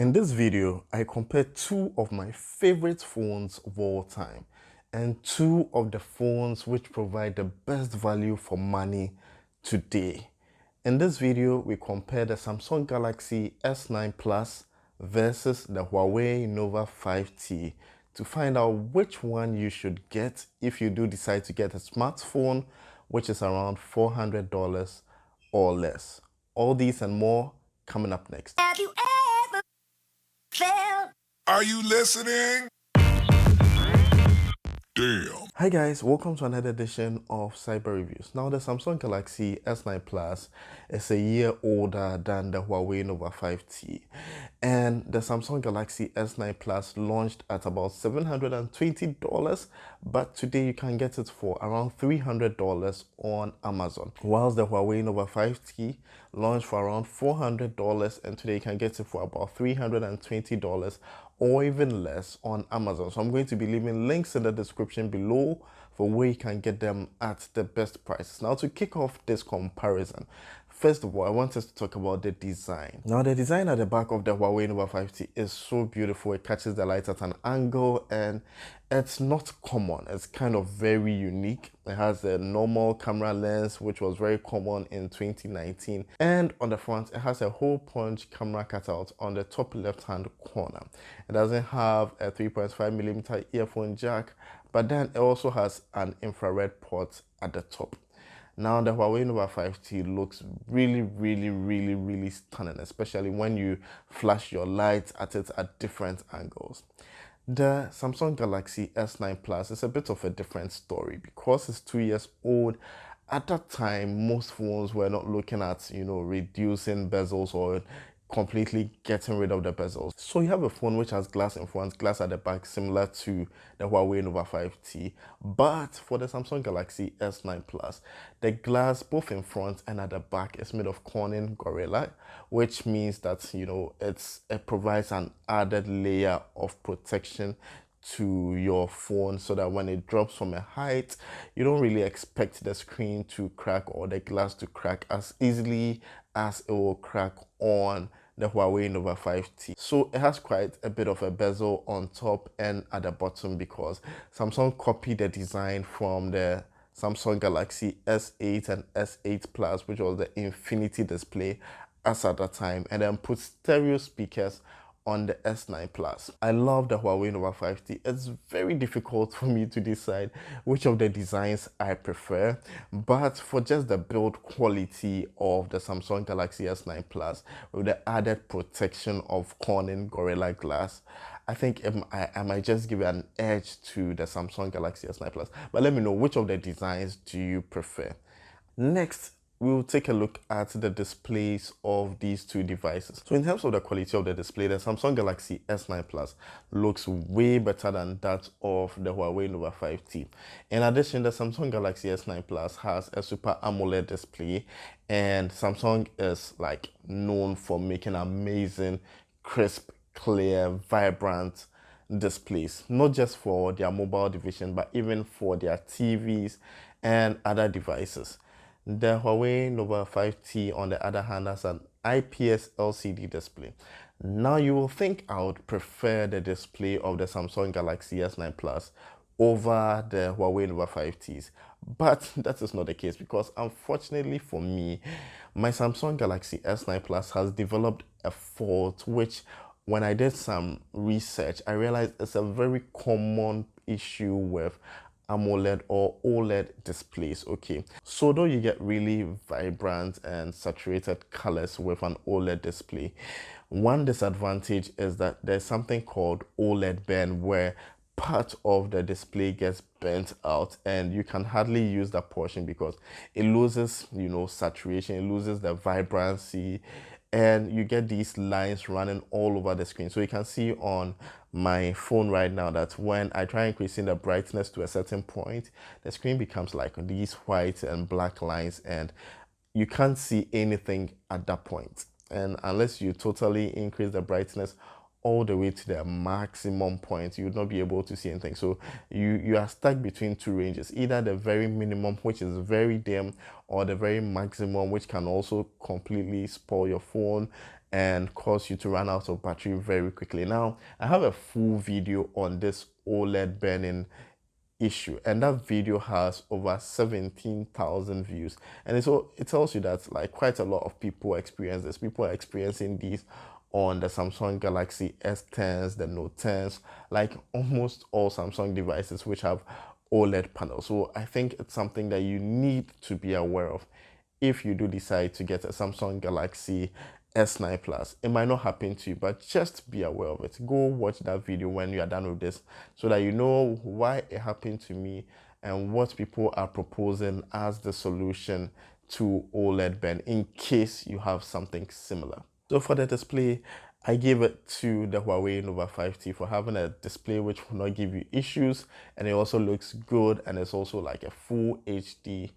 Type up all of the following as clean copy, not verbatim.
In this video, I compared two of my favorite phones of all time and two of the phones which provide the best value for money today. In this video, we compare the Samsung Galaxy S9 Plus versus the Huawei Nova 5T to find out which one you should get if you do decide to get a smartphone, which is around $400 or less. All these and more coming up next. Have you ever felt? Are you listening? Damn. Hi guys, welcome to another edition of Cyber Reviews. Now the Samsung Galaxy S9 Plus is a year older than the Huawei Nova 5T, and the Samsung Galaxy S9 Plus launched at about $720, but today you can get it for around $300 on Amazon, whilst the Huawei Nova 5T launched for around $400 and today you can get it for about $320 or even less on Amazon. So I'm going to be leaving links in the description below for where you can get them at the best prices. Now to kick off this comparison, first of all, I want us to talk about the design. Now the design at the back of the Huawei Nova 5T is so beautiful. It catches the light at an angle and it's not common. It's kind of very unique. It has a normal camera lens, which was very common in 2019. And on the front, it has a hole punch camera cutout on the top left-hand corner. It doesn't have a 3.5mm earphone jack, but then it also has an infrared port at the top. Now the Huawei Nova 5T looks really stunning, especially when you flash your lights at it at different angles. The Samsung Galaxy S9 Plus is a bit of a different story because it's 2 years old. At that time, most phones were not looking at, reducing bezels or completely getting rid of the bezels. So you have a phone which has glass in front, glass at the back, similar to the Huawei Nova 5T. But for the Samsung Galaxy S9 Plus, the glass both in front and at the back is made of Corning Gorilla, which means that, it provides an added layer of protection to your phone so that when it drops from a height, you don't really expect the screen to crack or the glass to crack as easily as it will crack on the Huawei Nova 5T. So it has quite a bit of a bezel on top and at the bottom because Samsung copied the design from the Samsung Galaxy S8 and S8 Plus, which was the infinity display as at that time, and then put stereo speakers on the S9 Plus. I love the Huawei Nova 5T. It's very difficult for me to decide which of the designs I prefer, but for just the build quality of the Samsung Galaxy S9 Plus with the added protection of Corning Gorilla Glass, I think I might just give it an edge to the Samsung Galaxy S9 Plus. But let me know, which of the designs do you prefer? Next, we'll take a look at the displays of these two devices. So in terms of the quality of the display, the Samsung Galaxy S9 Plus looks way better than that of the Huawei Nova 5T. In addition, the Samsung Galaxy S9 Plus has a Super AMOLED display, and Samsung is known for making amazing, crisp, clear, vibrant displays, not just for their mobile division, but even for their TVs and other devices. The Huawei Nova 5T, on the other hand, has an IPS LCD display. Now, you will think I would prefer the display of the Samsung Galaxy S9 Plus over the Huawei Nova 5Ts, but that is not the case because, unfortunately for me, my Samsung Galaxy S9 Plus has developed a fault which, when I did some research, I realized it's a very common issue with AMOLED or OLED displays. Okay, so though you get really vibrant and saturated colors with an OLED display, one disadvantage is that there's something called OLED burn, where part of the display gets burnt out and you can hardly use that portion because it loses, saturation, it loses the vibrancy, and you get these lines running all over the screen. So you can see on my phone right now that when I try increasing the brightness to a certain point, the screen becomes like these white and black lines and you can't see anything at that point. And unless you totally increase the brightness all the way to the maximum point, you would not be able to see anything. So you are stuck between two ranges, either the very minimum, which is very dim, or the very maximum, which can also completely spoil your phone and cause you to run out of battery very quickly. Now, I have a full video on this OLED burning issue, and that video has over 17,000 views, and it tells you that like quite a lot of people experience this. People are experiencing these on the Samsung Galaxy S10s, the Note 10s, like almost all Samsung devices which have OLED panels. So I think it's something that you need to be aware of if you do decide to get a Samsung Galaxy S9 Plus. It might not happen to you, but just be aware of it. Go watch that video when you are done with this so that you know why it happened to me and what people are proposing as the solution to OLED burn in case you have something similar. So for the display, I gave it to the Huawei Nova 5T for having a display which will not give you issues, and it also looks good, and it's also like a full HD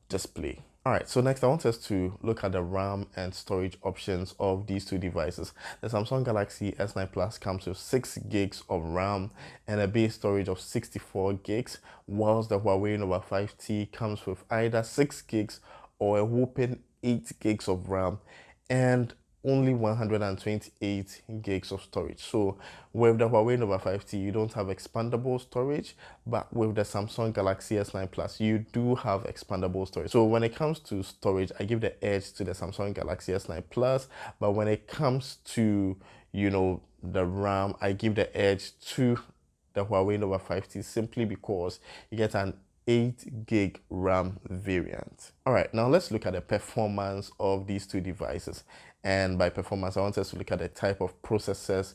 display. All right, so next I want us to look at the RAM and storage options of these two devices. The Samsung Galaxy S9 Plus comes with 6 gigs of RAM and a base storage of 64 gigs, whilst the Huawei Nova 5T comes with either 6 gigs or a whopping 8 gigs of RAM and only 128 gigs of storage. So with the Huawei Nova 5T, you don't have expandable storage, but with the Samsung Galaxy S9 Plus, you do have expandable storage. So when it comes to storage, I give the edge to the Samsung Galaxy S9 Plus, but when it comes to, the RAM, I give the edge to the Huawei Nova 5T simply because you get an 8 gig RAM variant. All right, now let's look at the performance of these two devices. And by performance, I want us to look at the type of processors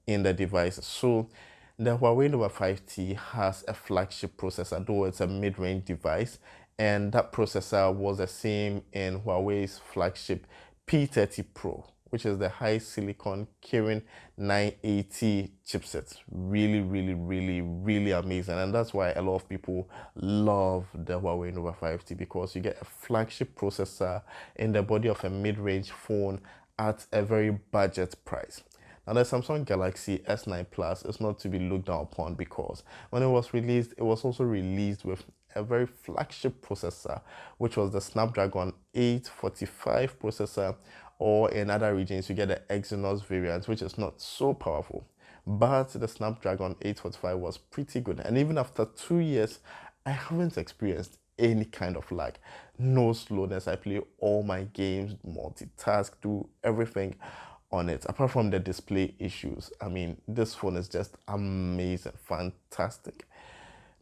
in the devices. So the Huawei Nova 5T has a flagship processor, though it's a mid-range device, and that processor was the same in Huawei's flagship P30 Pro, which is the high silicon Kirin 980 chipset. Really, really, really, really amazing. And that's why a lot of people love the Huawei Nova 5T, because you get a flagship processor in the body of a mid-range phone at a very budget price. Now, the Samsung Galaxy S9 Plus is not to be looked down upon because when it was released, it was also released with a very flagship processor, which was the Snapdragon 845 processor, or in other regions, you get the Exynos variant, which is not so powerful. But the Snapdragon 845 was pretty good. And even after 2 years, I haven't experienced any kind of lag. No slowness. I play all my games, multitask, do everything on it, apart from the display issues. I mean, this phone is just amazing, fantastic.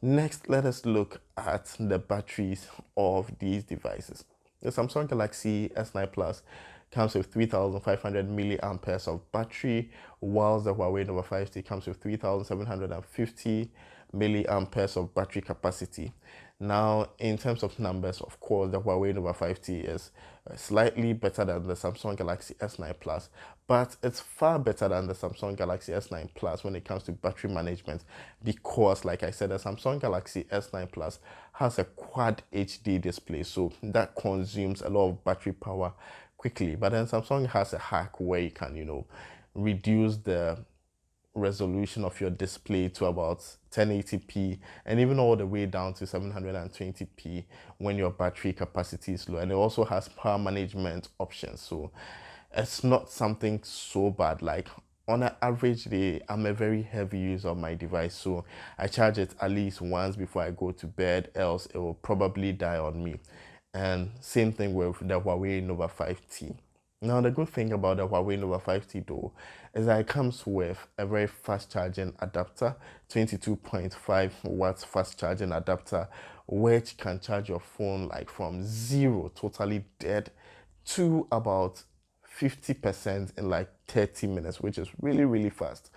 Next, let us look at the batteries of these devices. The Samsung Galaxy S9 Plus comes with 3,500 milliamperes of battery, whilst the Huawei Nova 5T comes with 3,750 milliamperes of battery capacity. Now, in terms of numbers, of course, the Huawei Nova 5T is slightly better than the Samsung Galaxy S9 Plus, but it's far better than the Samsung Galaxy S9 Plus when it comes to battery management because, like I said, the Samsung Galaxy S9 Plus has a Quad HD display, so that consumes a lot of battery power quickly. But then Samsung has a hack where you can, reduce the resolution of your display to about 1080p and even all the way down to 720p when your battery capacity is low. And it also has power management options, so it's not something so bad. Like on an average day, I'm a very heavy user of my device, so I charge it at least once before I go to bed, else it will probably die on me. And same thing with the Huawei Nova 5T. Now, the good thing about the Huawei Nova 5T though is that it comes with a very fast charging adapter, 22.5 watts fast charging adapter, which can charge your phone like from zero, totally dead, to about 50% in like 30 minutes, which is really, really fast.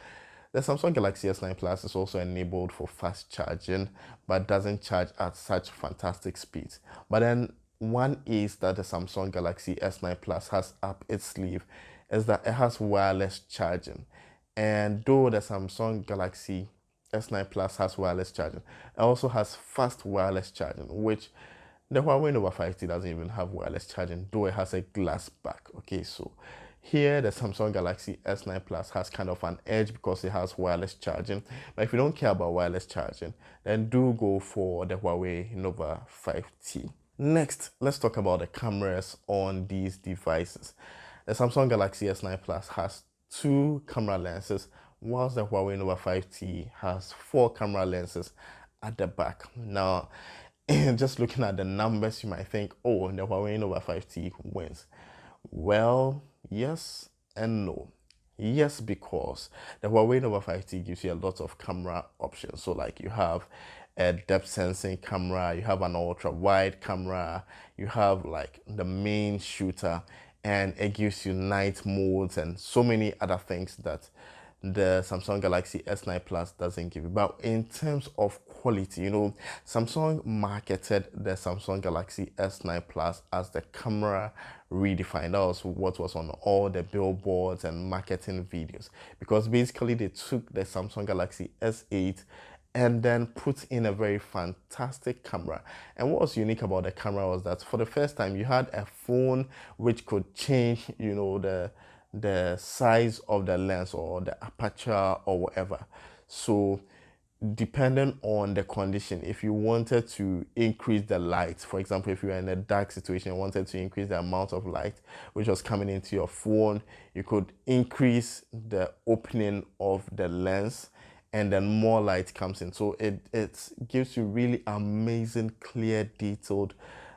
The Samsung Galaxy S9 Plus is also enabled for fast charging, but doesn't charge at such fantastic speeds. But then one is that the Samsung Galaxy S9 Plus has up its sleeve is that it has wireless charging. And though the Samsung Galaxy S9 Plus has wireless charging, it also has fast wireless charging, which the Huawei Nova 5T doesn't even have wireless charging, though it has a glass back. Okay, so here the Samsung Galaxy S9 Plus has kind of an edge because it has wireless charging. But if you don't care about wireless charging, then do go for the Huawei Nova 5T. Next, let's talk about the cameras on these devices. The Samsung Galaxy S9 Plus has two camera lenses, whilst the Huawei Nova 5T has four camera lenses at the back. Now, just looking at the numbers, you might think, oh, the Huawei Nova 5T wins. Well, yes and no. Yes, because the Huawei Nova 5T gives you a lot of camera options. So like you have a depth sensing camera, you have an ultra wide camera, you have like the main shooter, and it gives you night modes and so many other things that the Samsung Galaxy S9 Plus doesn't give you. But in terms of quality, Samsung marketed the Samsung Galaxy S9 Plus as the camera redefined. That was what was on all the billboards and marketing videos, because basically they took the Samsung Galaxy S8 and then put in a very fantastic camera. And what was unique about the camera was that for the first time you had a phone which could change, the size of the lens or the aperture or whatever. So depending on the condition, if you wanted to increase the light, for example, if you were in a dark situation and wanted to increase the amount of light which was coming into your phone, you could increase the opening of the lens and then more light comes in. So it gives you really amazing, clear, detailed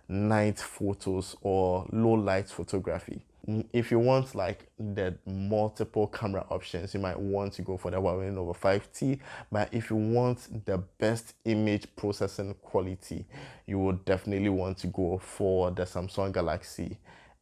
night photos or low light photography. If you want like the multiple camera options, you might want to go for the Huawei Nova 5T. But if you want the best image processing quality, you would definitely want to go for the Samsung Galaxy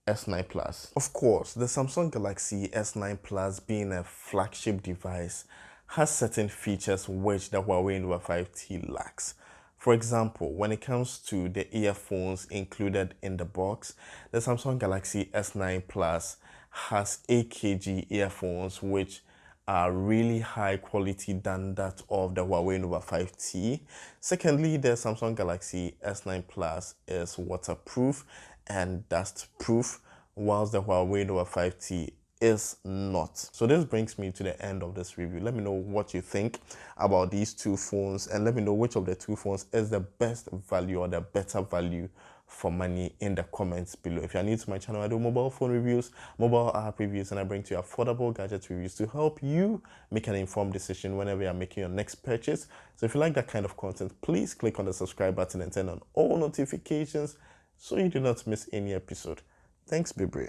S9 Plus. Of course, the Samsung Galaxy S9 Plus, being a flagship device, has certain features which the Huawei Nova 5T lacks. For example, when it comes to the earphones included in the box, the Samsung Galaxy S9 Plus has AKG earphones which are really high quality than that of the Huawei Nova 5T. Secondly, the Samsung Galaxy S9 Plus is waterproof and dust proof, whilst the Huawei Nova 5T is not. So this brings me to the end of this review. Let me know what you think about these two phones, and let me know which of the two phones is the best value or the better value for money in the comments below. If you're new to my channel, I do mobile phone reviews, mobile app reviews, and I bring to you affordable gadget reviews to help you make an informed decision whenever you're making your next purchase. So if you like that kind of content, please click on the subscribe button and turn on all notifications so you do not miss any episode. Thanks, Bibre.